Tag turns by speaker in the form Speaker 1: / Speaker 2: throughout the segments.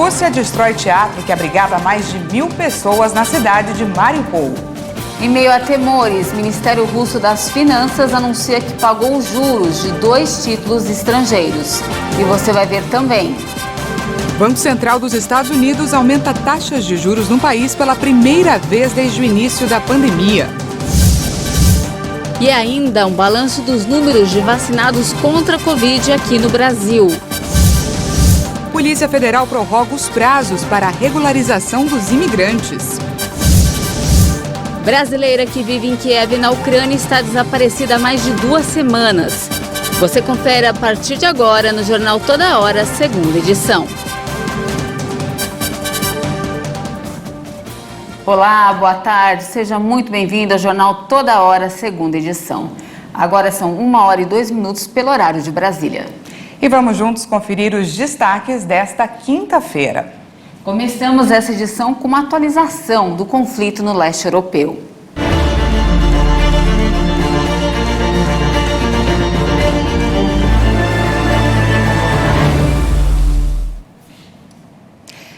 Speaker 1: Rússia destrói teatro que abrigava mais de 1.000 pessoas na cidade de Mariupol.
Speaker 2: Em meio a temores, o Ministério Russo das Finanças anuncia que pagou os juros de 2 títulos estrangeiros. E você vai ver também.
Speaker 1: O Banco Central dos Estados Unidos aumenta taxas de juros no país pela primeira vez desde o início da pandemia.
Speaker 2: E ainda um balanço dos números de vacinados contra a Covid aqui no Brasil.
Speaker 1: Polícia Federal prorroga os prazos para a regularização dos imigrantes.
Speaker 2: Brasileira que vive em Kiev, na Ucrânia, está desaparecida há mais de 2 semanas. Você confere a partir de agora no Jornal Toda Hora, segunda edição. Olá, boa tarde. Seja muito bem-vindo ao Jornal Toda Hora, segunda edição. Agora são 1h02 pelo horário de Brasília.
Speaker 1: E vamos juntos conferir os destaques desta quinta-feira.
Speaker 2: Começamos essa edição com uma atualização do conflito no leste europeu.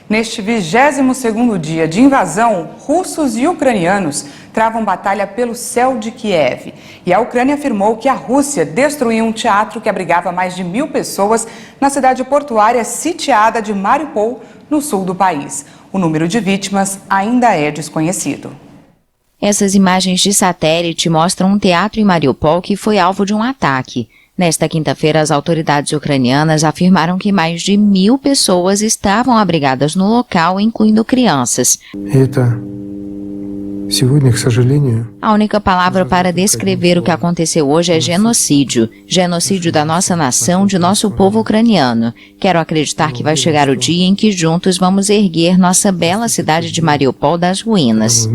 Speaker 1: Neste 22º dia de invasão, russos e ucranianos travam batalha pelo céu de Kiev. E a Ucrânia afirmou que a Rússia destruiu um teatro que abrigava mais de 1.000 pessoas na cidade portuária sitiada de Mariupol, no sul do país. O número de vítimas ainda é desconhecido.
Speaker 3: Essas imagens de satélite mostram um teatro em Mariupol que foi alvo de um ataque. Nesta quinta-feira, as autoridades ucranianas afirmaram que mais de 1.000 pessoas estavam abrigadas no local, incluindo crianças. A única palavra para descrever o que aconteceu hoje é genocídio. Genocídio da nossa nação, de nosso povo ucraniano. Quero acreditar que vai chegar o dia em que juntos vamos erguer nossa bela cidade de Mariupol das ruínas.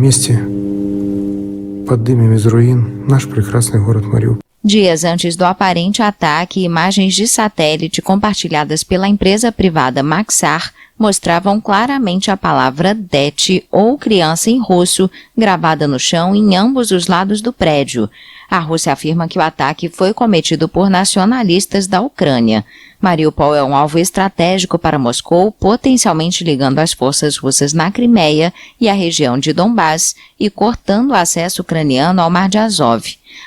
Speaker 3: Dias antes do aparente ataque, imagens de satélite compartilhadas pela empresa privada Maxar mostravam claramente a palavra Det, ou criança em russo, gravada no chão em ambos os lados do prédio. A Rússia afirma que o ataque foi cometido por nacionalistas da Ucrânia. Mariupol é um alvo estratégico para Moscou, potencialmente ligando as forças russas na Crimeia e a região de Donbás e cortando o acesso ucraniano ao Mar de Azov.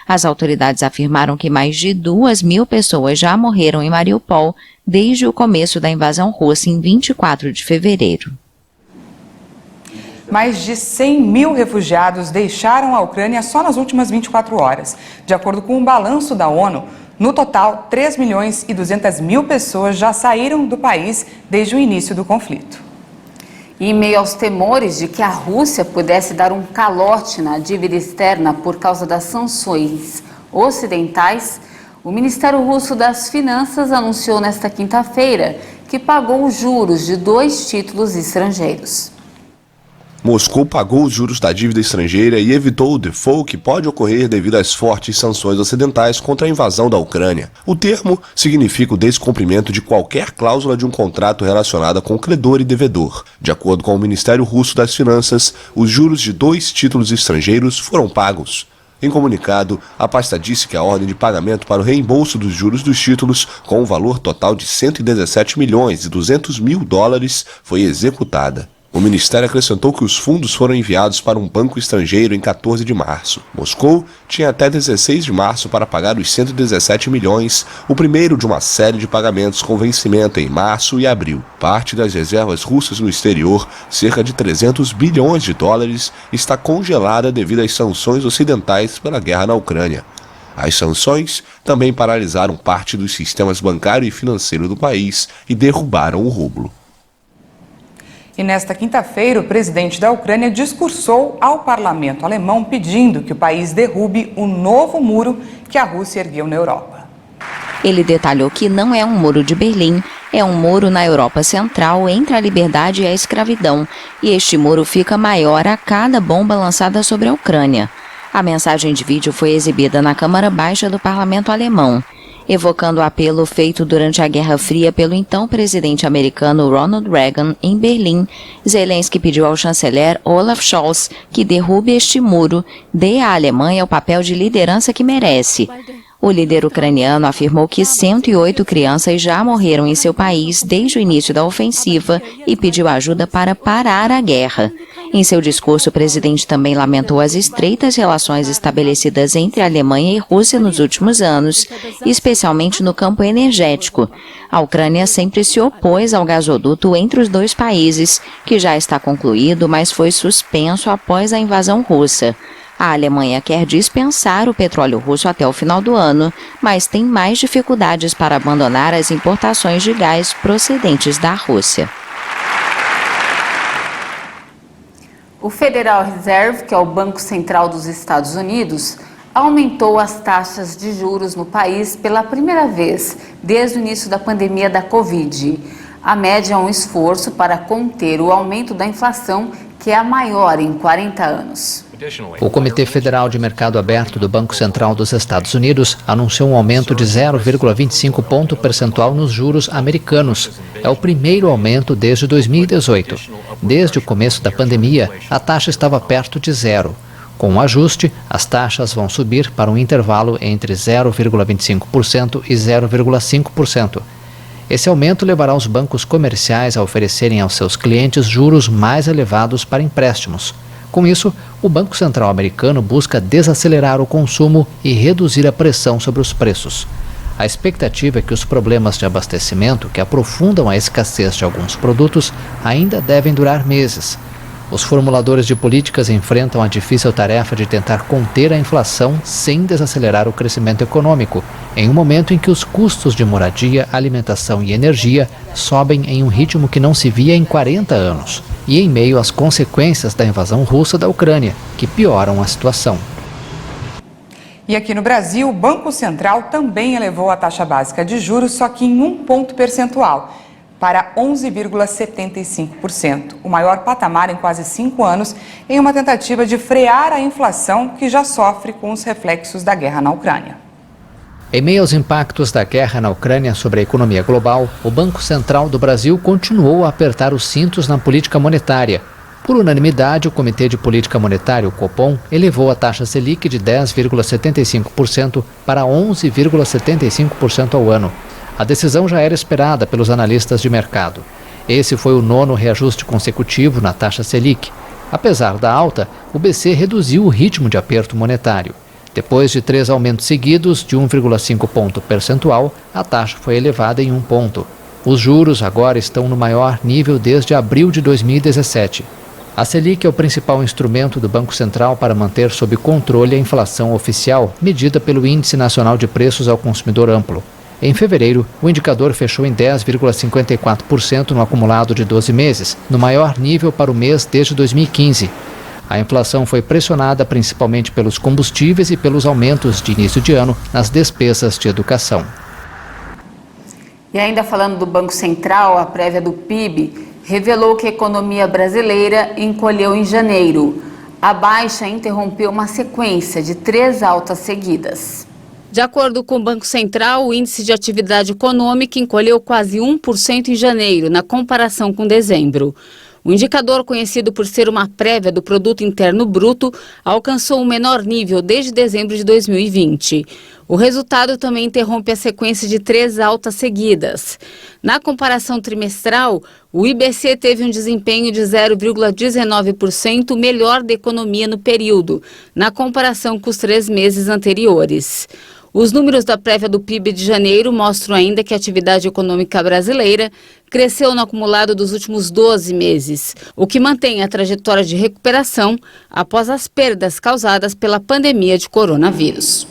Speaker 3: As autoridades afirmaram que mais de 2.000 pessoas já morreram em Mariupol desde o começo da invasão russa em 24 de fevereiro.
Speaker 1: Mais de 100.000 refugiados deixaram a Ucrânia só nas últimas 24 horas. De acordo com um balanço da ONU, no total, 3.200.000 pessoas já saíram do país desde o início do conflito.
Speaker 2: E em meio aos temores de que a Rússia pudesse dar um calote na dívida externa por causa das sanções ocidentais, o Ministério Russo das Finanças anunciou nesta quinta-feira que pagou os juros de 2 títulos estrangeiros.
Speaker 4: Moscou pagou os juros da dívida estrangeira e evitou o default que pode ocorrer devido às fortes sanções ocidentais contra a invasão da Ucrânia. O termo significa o descumprimento de qualquer cláusula de um contrato relacionada com credor e devedor. De acordo com o Ministério Russo das Finanças, os juros de 2 títulos estrangeiros foram pagos. Em comunicado, a pasta disse que a ordem de pagamento para o reembolso dos juros dos títulos, com um valor total de 117 milhões e 200 mil dólares, foi executada. O Ministério acrescentou que os fundos foram enviados para um banco estrangeiro em 14 de março. Moscou tinha até 16 de março para pagar os 117 milhões, o primeiro de uma série de pagamentos com vencimento em março e abril. Parte das reservas russas no exterior, cerca de 300 bilhões de dólares, está congelada devido às sanções ocidentais pela guerra na Ucrânia. As sanções também paralisaram parte dos sistemas bancário e financeiro do país e derrubaram o rublo.
Speaker 1: E nesta quinta-feira, o presidente da Ucrânia discursou ao parlamento alemão pedindo que o país derrube o novo muro que a Rússia ergueu na Europa.
Speaker 3: Ele detalhou que não é um muro de Berlim, é um muro na Europa Central entre a liberdade e a escravidão, e este muro fica maior a cada bomba lançada sobre a Ucrânia. A mensagem de vídeo foi exibida na Câmara Baixa do parlamento alemão. Evocando o apelo feito durante a Guerra Fria pelo então presidente americano Ronald Reagan em Berlim, Zelensky pediu ao chanceler Olaf Scholz que derrube este muro, dê à Alemanha o papel de liderança que merece. O líder ucraniano afirmou que 108 crianças já morreram em seu país desde o início da ofensiva e pediu ajuda para parar a guerra. Em seu discurso, o presidente também lamentou as estreitas relações estabelecidas entre a Alemanha e Rússia nos últimos anos, especialmente no campo energético. A Ucrânia sempre se opôs ao gasoduto entre os dois países, que já está concluído, mas foi suspenso após a invasão russa. A Alemanha quer dispensar o petróleo russo até o final do ano, mas tem mais dificuldades para abandonar as importações de gás procedentes da Rússia.
Speaker 2: O Federal Reserve, que é o Banco Central dos Estados Unidos, aumentou as taxas de juros no país pela primeira vez desde o início da pandemia da Covid. A média é um esforço para conter o aumento da inflação, que é a maior em 40 anos.
Speaker 5: O Comitê Federal de Mercado Aberto do Banco Central dos Estados Unidos anunciou um aumento de 0,25 ponto percentual nos juros americanos. É o primeiro aumento desde 2018. Desde o começo da pandemia, a taxa estava perto de zero. Com o ajuste, as taxas vão subir para um intervalo entre 0,25% e 0,5%. Esse aumento levará os bancos comerciais a oferecerem aos seus clientes juros mais elevados para empréstimos. Com isso, o Banco Central americano busca desacelerar o consumo e reduzir a pressão sobre os preços. A expectativa é que os problemas de abastecimento, que aprofundam a escassez de alguns produtos, ainda devem durar meses. Os formuladores de políticas enfrentam a difícil tarefa de tentar conter a inflação sem desacelerar o crescimento econômico, em um momento em que os custos de moradia, alimentação e energia sobem em um ritmo que não se via em 40 anos, e em meio às consequências da invasão russa da Ucrânia, que pioram a situação.
Speaker 1: E aqui no Brasil, o Banco Central também elevou a taxa básica de juros, só que em 1 ponto percentual, para 11,75%, o maior patamar em quase 5 anos, em uma tentativa de frear a inflação que já sofre com os reflexos da guerra na Ucrânia.
Speaker 5: Em meio aos impactos da guerra na Ucrânia sobre a economia global, o Banco Central do Brasil continuou a apertar os cintos na política monetária. Por unanimidade, o Comitê de Política Monetária, o Copom, elevou a taxa Selic de 10,75% para 11,75% ao ano. A decisão já era esperada pelos analistas de mercado. Esse foi o 9º reajuste consecutivo na taxa Selic. Apesar da alta, o BC reduziu o ritmo de aperto monetário. Depois de 3 aumentos seguidos de 1,5 ponto percentual, a taxa foi elevada em 1 ponto. Os juros agora estão no maior nível desde abril de 2017. A Selic é o principal instrumento do Banco Central para manter sob controle a inflação oficial, medida pelo Índice Nacional de Preços ao Consumidor Amplo. Em fevereiro, o indicador fechou em 10,54% no acumulado de 12 meses, no maior nível para o mês desde 2015. A inflação foi pressionada principalmente pelos combustíveis e pelos aumentos de início de ano nas despesas de educação.
Speaker 2: E ainda falando do Banco Central, a prévia do PIB revelou que a economia brasileira encolheu em janeiro. A baixa interrompeu uma sequência de 3 altas seguidas. De acordo com o Banco Central, o índice de atividade econômica encolheu quase 1% em janeiro, na comparação com dezembro. O indicador, conhecido por ser uma prévia do Produto Interno Bruto, alcançou o menor nível desde dezembro de 2020. O resultado também interrompe a sequência de 3 altas seguidas. Na comparação trimestral, o IBC teve um desempenho de 0,19% melhor da economia no período, na comparação com os 3 meses anteriores. Os números da prévia do PIB de janeiro mostram ainda que a atividade econômica brasileira cresceu no acumulado dos últimos 12 meses, o que mantém a trajetória de recuperação após as perdas causadas pela pandemia de coronavírus.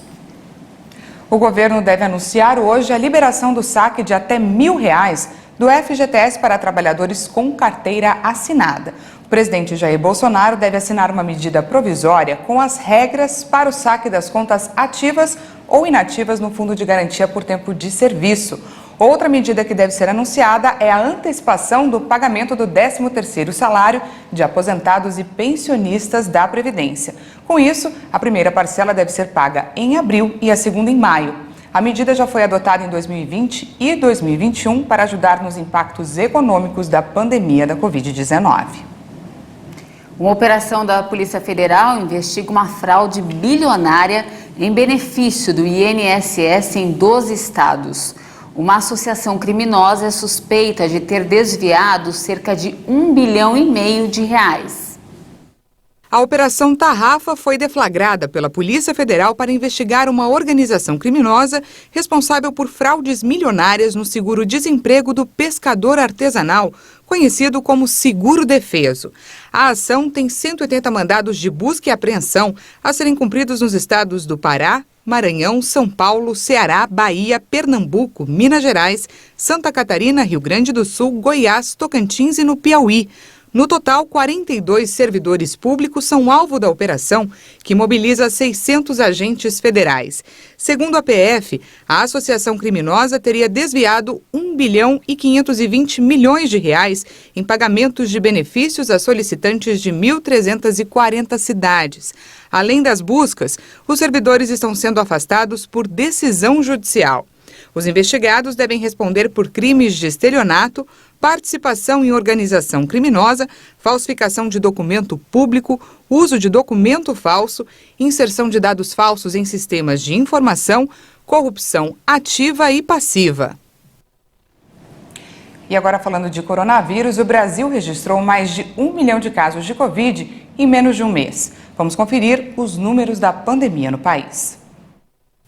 Speaker 1: O governo deve anunciar hoje a liberação do saque de até R$1.000 do FGTS para trabalhadores com carteira assinada. O presidente Jair Bolsonaro deve assinar uma medida provisória com as regras para o saque das contas ativas ou inativas no Fundo de Garantia por Tempo de Serviço. Outra medida que deve ser anunciada é a antecipação do pagamento do 13º salário de aposentados e pensionistas da Previdência. Com isso, a primeira parcela deve ser paga em abril e a segunda em maio. A medida já foi adotada em 2020 e 2021 para ajudar nos impactos econômicos da pandemia da Covid-19.
Speaker 2: Uma operação da Polícia Federal investiga uma fraude bilionária em benefício do INSS em 12 estados. Uma associação criminosa é suspeita de ter desviado cerca de R$1,5 bilhão.
Speaker 1: A Operação Tarrafa foi deflagrada pela Polícia Federal para investigar uma organização criminosa responsável por fraudes milionárias no seguro-desemprego do pescador artesanal, conhecido como Seguro Defeso. A ação tem 180 mandados de busca e apreensão a serem cumpridos nos estados do Pará, Maranhão, São Paulo, Ceará, Bahia, Pernambuco, Minas Gerais, Santa Catarina, Rio Grande do Sul, Goiás, Tocantins e no Piauí. No total, 42 servidores públicos são alvo da operação, que mobiliza 600 agentes federais. Segundo a PF, a associação criminosa teria desviado R$1,520 bilhão em pagamentos de benefícios a solicitantes de 1.340 cidades. Além das buscas, os servidores estão sendo afastados por decisão judicial. Os investigados devem responder por crimes de estelionato, participação em organização criminosa, falsificação de documento público, uso de documento falso, inserção de dados falsos em sistemas de informação, corrupção ativa e passiva. E agora falando de coronavírus, o Brasil registrou mais de 1 milhão de casos de Covid em menos de um mês. Vamos conferir os números da pandemia no país.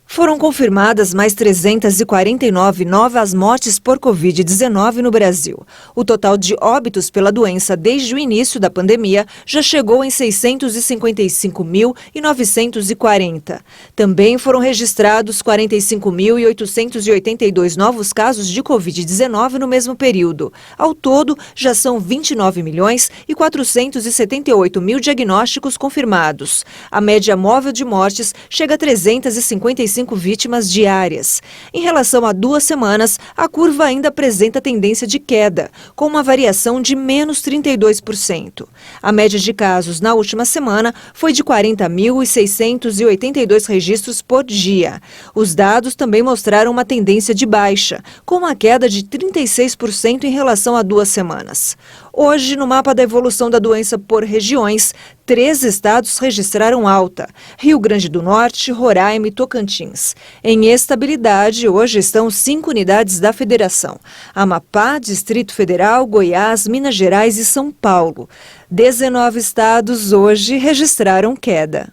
Speaker 6: Foram confirmadas mais 349 novas mortes por Covid-19 no Brasil. O total de óbitos pela doença desde o início da pandemia já chegou em 655.940. Também foram registrados 45.882 novos casos de Covid-19 no mesmo período. Ao todo, já são 29.478.000 diagnósticos confirmados. A média móvel de mortes chega a 355 vítimas diárias. Em relação a 2 semanas, a curva ainda apresenta tendência de queda, com uma variação de menos 32%. A média de casos na última semana foi de 40.682 registros por dia. Os dados também mostraram uma tendência de baixa, com uma queda de 36% em relação a 2 semanas. Hoje, no mapa da evolução da doença por regiões, 3 estados registraram alta: Rio Grande do Norte, Roraima e Tocantins. Em estabilidade, hoje estão 5 unidades da federação: Amapá, Distrito Federal, Goiás, Minas Gerais e São Paulo. 19 estados hoje registraram queda.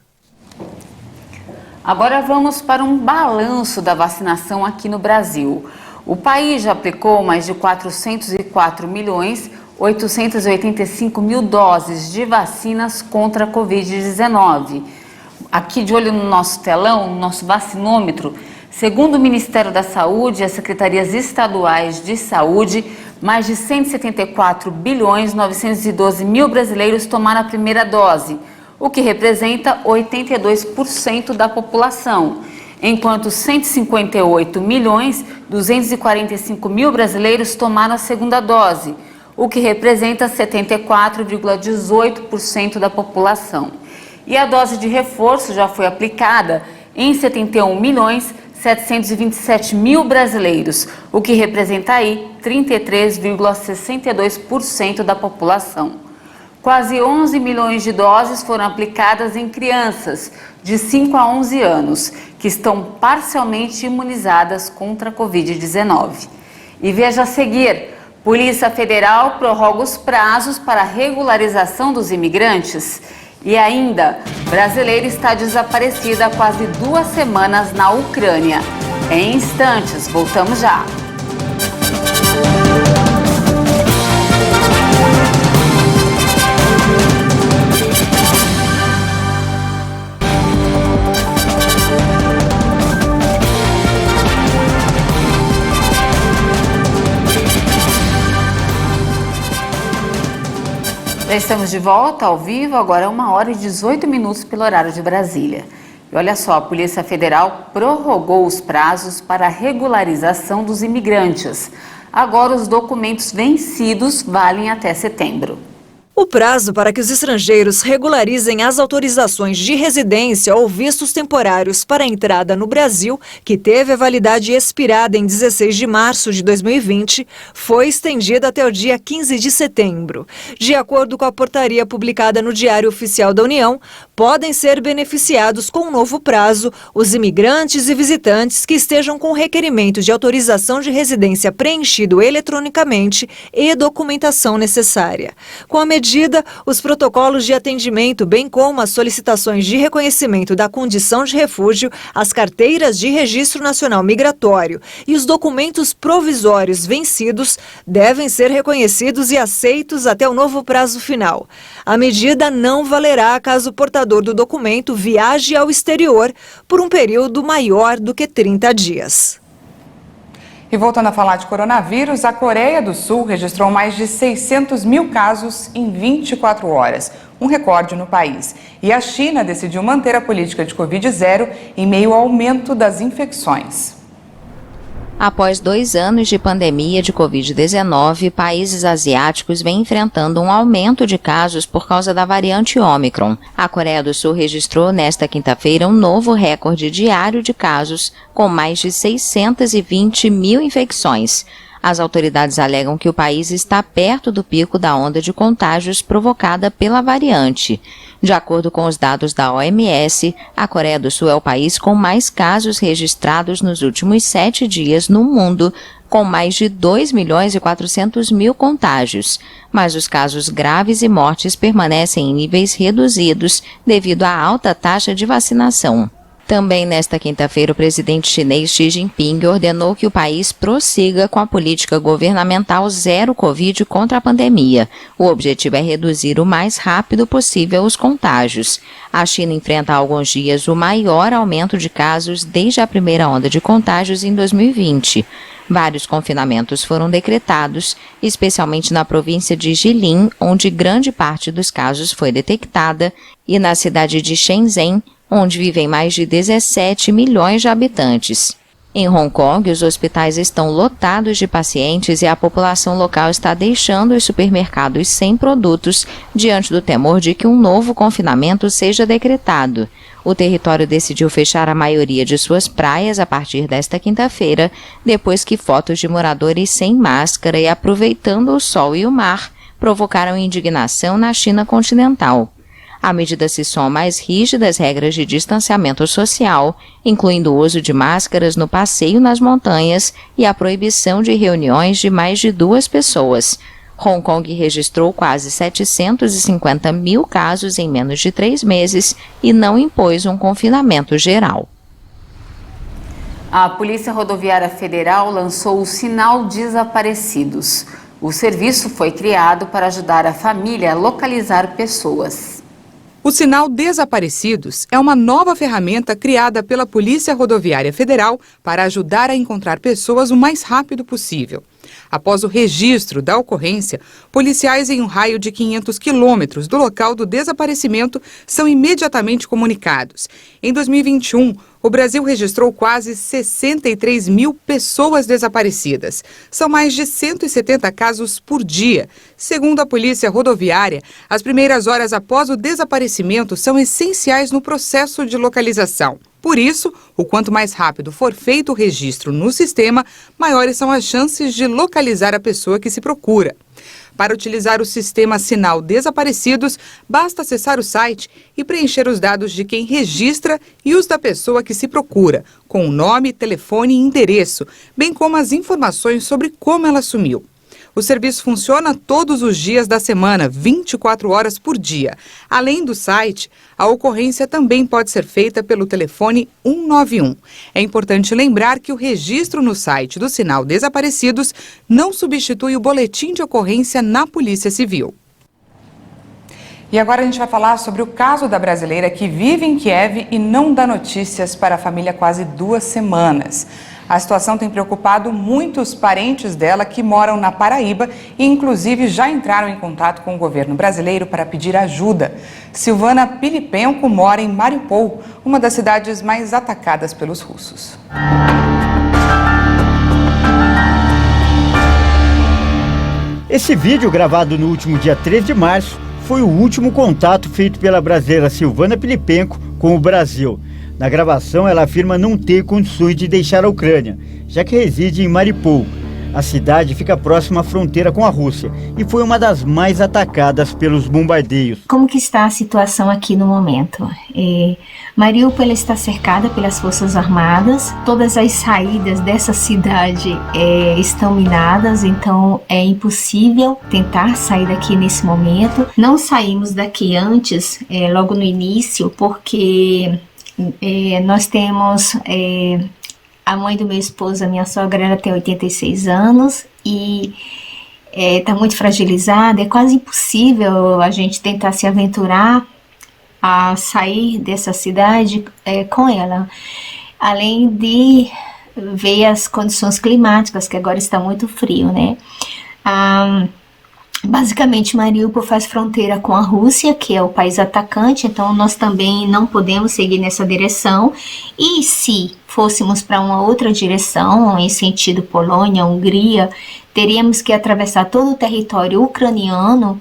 Speaker 2: Agora vamos para um balanço da vacinação aqui no Brasil. O país já aplicou mais de 404.885.000 doses de vacinas contra a Covid-19. Aqui de olho no nosso telão, no nosso vacinômetro, segundo o Ministério da Saúde e as secretarias estaduais de saúde, mais de 174.912.000 brasileiros tomaram a primeira dose, o que representa 82% da população, enquanto 158.245.000 brasileiros tomaram a segunda dose, o que representa 74,18% da população. E a dose de reforço já foi aplicada em 71.727.000 brasileiros, o que representa aí 33,62% da população. Quase 11 milhões de doses foram aplicadas em crianças de 5 a 11 anos, que estão parcialmente imunizadas contra a Covid-19. E veja a seguir: Polícia Federal prorroga os prazos para a regularização dos imigrantes. E ainda, brasileira está desaparecida há quase 2 semanas na Ucrânia. Em instantes, voltamos já. Já estamos de volta ao vivo, agora é 1h18 pelo horário de Brasília. E olha só, a Polícia Federal prorrogou os prazos para a regularização dos imigrantes. Agora os documentos vencidos valem até setembro.
Speaker 6: O prazo para que os estrangeiros regularizem as autorizações de residência ou vistos temporários para a entrada no Brasil, que teve a validade expirada em 16 de março de 2020, foi estendido até o dia 15 de setembro. De acordo com a portaria publicada no Diário Oficial da União, podem ser beneficiados com um novo prazo os imigrantes e visitantes que estejam com requerimento de autorização de residência preenchido eletronicamente e documentação necessária. Com a medida, os protocolos de atendimento, bem como as solicitações de reconhecimento da condição de refúgio, as carteiras de registro nacional migratório e os documentos provisórios vencidos devem ser reconhecidos e aceitos até o novo prazo final. A medida não valerá caso o portador do documento viaje ao exterior por um período maior do que 30 dias.
Speaker 1: E voltando a falar de coronavírus, a Coreia do Sul registrou mais de 600 mil casos em 24 horas, um recorde no país. E a China decidiu manter a política de Covid-0 em meio ao aumento das infecções.
Speaker 3: Após 2 anos de pandemia de Covid-19, países asiáticos vêm enfrentando um aumento de casos por causa da variante Ômicron. A Coreia do Sul registrou nesta quinta-feira um novo recorde diário de casos, com mais de 620 mil infecções. As autoridades alegam que o país está perto do pico da onda de contágios provocada pela variante. De acordo com os dados da OMS, a Coreia do Sul é o país com mais casos registrados nos últimos 7 dias no mundo, com mais de 2.400.000 contágios. Mas os casos graves e mortes permanecem em níveis reduzidos devido à alta taxa de vacinação. Também nesta quinta-feira, o presidente chinês Xi Jinping ordenou que o país prossiga com a política governamental zero Covid contra a pandemia. O objetivo é reduzir o mais rápido possível os contágios. A China enfrenta há alguns dias o maior aumento de casos desde a primeira onda de contágios em 2020. Vários confinamentos foram decretados, especialmente na província de Jilin, onde grande parte dos casos foi detectada, e na cidade de Shenzhen, onde vivem mais de 17 milhões de habitantes. Em Hong Kong, os hospitais estão lotados de pacientes e a população local está deixando os supermercados sem produtos diante do temor de que um novo confinamento seja decretado. O território decidiu fechar a maioria de suas praias a partir desta quinta-feira, depois que fotos de moradores sem máscara e aproveitando o sol e o mar provocaram indignação na China continental. A medida se soma às rígidas regras de distanciamento social, incluindo o uso de máscaras no passeio nas montanhas e a proibição de reuniões de mais de 2 pessoas. Hong Kong registrou quase 750 mil casos em menos de 3 meses e não impôs um confinamento geral.
Speaker 2: A Polícia Rodoviária Federal lançou o Sinal Desaparecidos. O serviço foi criado para ajudar a família a localizar pessoas.
Speaker 1: O Sinal Desaparecidos é uma nova ferramenta criada pela Polícia Rodoviária Federal para ajudar a encontrar pessoas o mais rápido possível. Após o registro da ocorrência, policiais em um raio de 500 quilômetros do local do desaparecimento são imediatamente comunicados. Em 2021, o Brasil registrou quase 63 mil pessoas desaparecidas. São mais de 170 casos por dia. Segundo a Polícia Rodoviária, as primeiras horas após o desaparecimento são essenciais no processo de localização. Por isso, o quanto mais rápido for feito o registro no sistema, maiores são as chances de localizar a pessoa que se procura. Para utilizar o sistema Sinal Desaparecidos, basta acessar o site e preencher os dados de quem registra e os da pessoa que se procura, com o nome, telefone e endereço, bem como as informações sobre como ela sumiu. O serviço funciona todos os dias da semana, 24 horas por dia. Além do site, a ocorrência também pode ser feita pelo telefone 191. É importante lembrar que o registro no site do Sinal Desaparecidos não substitui o boletim de ocorrência na Polícia Civil. E agora a gente vai falar sobre o caso da brasileira que vive em Kiev e não dá notícias para a família há quase 2 semanas. A situação tem preocupado muitos parentes dela que moram na Paraíba e, inclusive, já entraram em contato com o governo brasileiro para pedir ajuda. Silvana Pilipenko mora em Mariupol, uma das cidades mais atacadas pelos russos.
Speaker 7: Esse vídeo, gravado no último dia 3 de março, foi o último contato feito pela brasileira Silvana Pilipenko com o Brasil. Na gravação, ela afirma não ter condições de deixar a Ucrânia, já que reside em Mariupol. A cidade fica próxima à fronteira com a Rússia e foi uma das mais atacadas pelos bombardeios.
Speaker 8: Como que está a situação aqui no momento? Mariupol está cercada pelas Forças Armadas, todas as saídas dessa cidade estão minadas, então é impossível tentar sair daqui nesse momento. Não saímos daqui antes, logo no início, porque nós temos... A mãe do meu esposo, a minha sogra, ela tem 86 anos e está muito fragilizada. É quase impossível a gente tentar se aventurar a sair dessa cidade com ela. Além de ver as condições climáticas, que agora está muito frio, né? Basicamente, Mariupol faz fronteira com a Rússia, que é o país atacante, então nós também não podemos seguir nessa direção. E se fôssemos para uma outra direção, em sentido Polônia, Hungria, teríamos que atravessar todo o território ucraniano,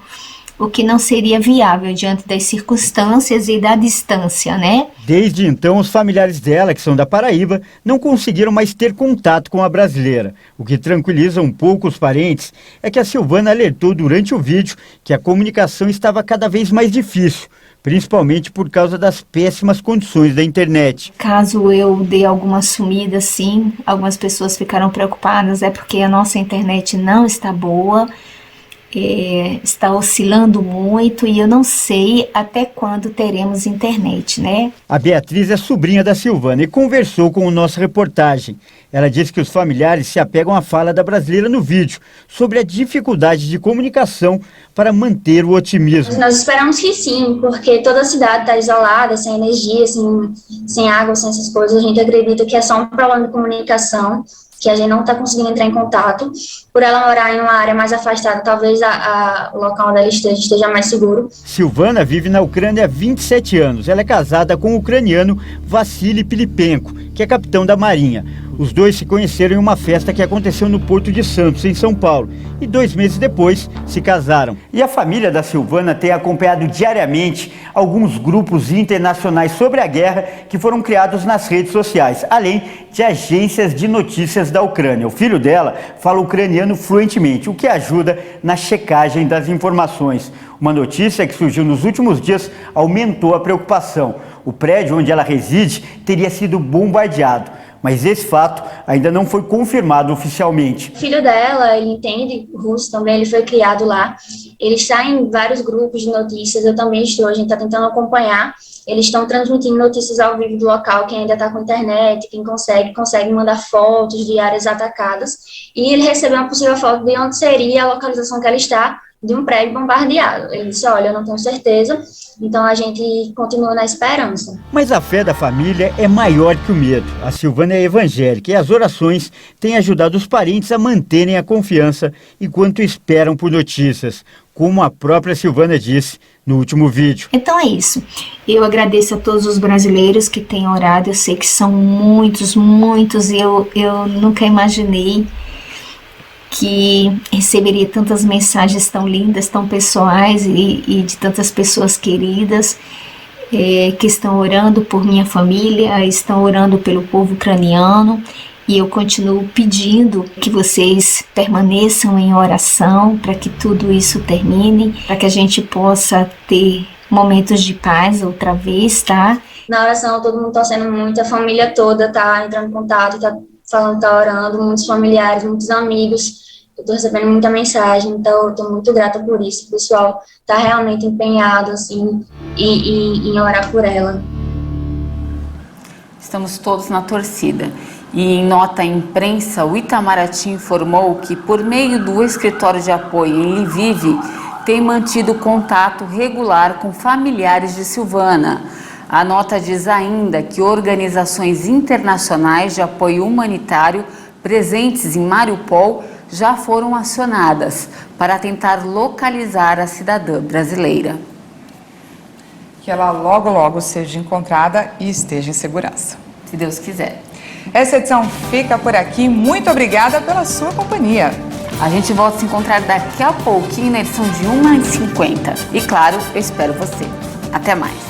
Speaker 8: o que não seria viável diante das circunstâncias e da distância, né?
Speaker 7: Desde então, os familiares dela, que são da Paraíba, não conseguiram mais ter contato com a brasileira. O que tranquiliza um pouco os parentes é que a Silvana alertou durante o vídeo que a comunicação estava cada vez mais difícil, principalmente por causa das péssimas condições da internet.
Speaker 8: Caso eu dê alguma sumida, sim, algumas pessoas ficaram preocupadas, porque a nossa internet não está boa, está oscilando muito e eu não sei até quando teremos internet, né?
Speaker 7: A Beatriz é sobrinha da Silvana e conversou com a nossa reportagem. Ela disse que os familiares se apegam à fala da brasileira no vídeo sobre a dificuldade de comunicação para manter o otimismo.
Speaker 9: Nós esperamos que sim, porque toda a cidade está isolada, sem energia, sem água, sem essas coisas. A gente acredita que é só um problema de comunicação, que a gente não está conseguindo entrar em contato. Por ela morar em uma área mais afastada, talvez o local onde ela esteja mais seguro.
Speaker 7: Silvana vive na Ucrânia há 27 anos. Ela é casada com o ucraniano Vassily Pilipenko, que é capitão da Marinha. Os dois se conheceram em uma festa que aconteceu no Porto de Santos, em São Paulo, e 2 meses depois se casaram. E a família da Silvana tem acompanhado diariamente alguns grupos internacionais sobre a guerra que foram criados nas redes sociais, além de agências de notícias da Ucrânia. O filho dela fala ucraniano fluentemente, o que ajuda na checagem das informações. Uma notícia que surgiu nos últimos dias aumentou a preocupação. O prédio onde ela reside teria sido bombardeado, mas esse fato ainda não foi confirmado oficialmente.
Speaker 9: O filho dela, ele entende russo também, ele foi criado lá, ele está em vários grupos de notícias, eu também estou, a gente está tentando acompanhar, eles estão transmitindo notícias ao vivo do local, quem ainda está com internet, quem consegue mandar fotos de áreas atacadas, e ele recebeu uma possível foto de onde seria a localização que ela está, de um prédio bombardeado. Ele disse, olha, eu não tenho certeza, então a gente continua na esperança.
Speaker 7: Mas a fé da família é maior que o medo. A Silvana é evangélica e as orações têm ajudado os parentes a manterem a confiança enquanto esperam por notícias, como a própria Silvana disse no último vídeo.
Speaker 8: Então é isso. Eu agradeço a todos os brasileiros que têm orado. Eu sei que são muitos, muitos. Eu nunca imaginei que receberia tantas mensagens tão lindas, tão pessoais e de tantas pessoas queridas que estão orando por minha família, estão orando pelo povo ucraniano, e eu continuo pedindo que vocês permaneçam em oração para que tudo isso termine, para que a gente possa ter momentos de paz outra vez, tá?
Speaker 9: Na oração todo mundo torcendo muito, a família toda tá entrando em contato, tá falando, tá orando, muitos familiares, muitos amigos. Eu estou recebendo muita mensagem, então eu estou muito grata por isso. O pessoal está realmente empenhado assim, em orar por ela.
Speaker 2: Estamos todos na torcida. E em nota à imprensa, o Itamaraty informou que, por meio do escritório de apoio em Lviv, tem mantido contato regular com familiares de Silvana. A nota diz ainda que organizações internacionais de apoio humanitário presentes em Mariupol já foram acionadas para tentar localizar a cidadã brasileira.
Speaker 1: Que ela logo, logo seja encontrada e esteja em segurança.
Speaker 2: Se Deus quiser.
Speaker 1: Essa edição fica por aqui. Muito obrigada pela sua companhia.
Speaker 2: A gente volta a se encontrar daqui a pouquinho na edição de 1h50. E claro, eu espero você. Até mais.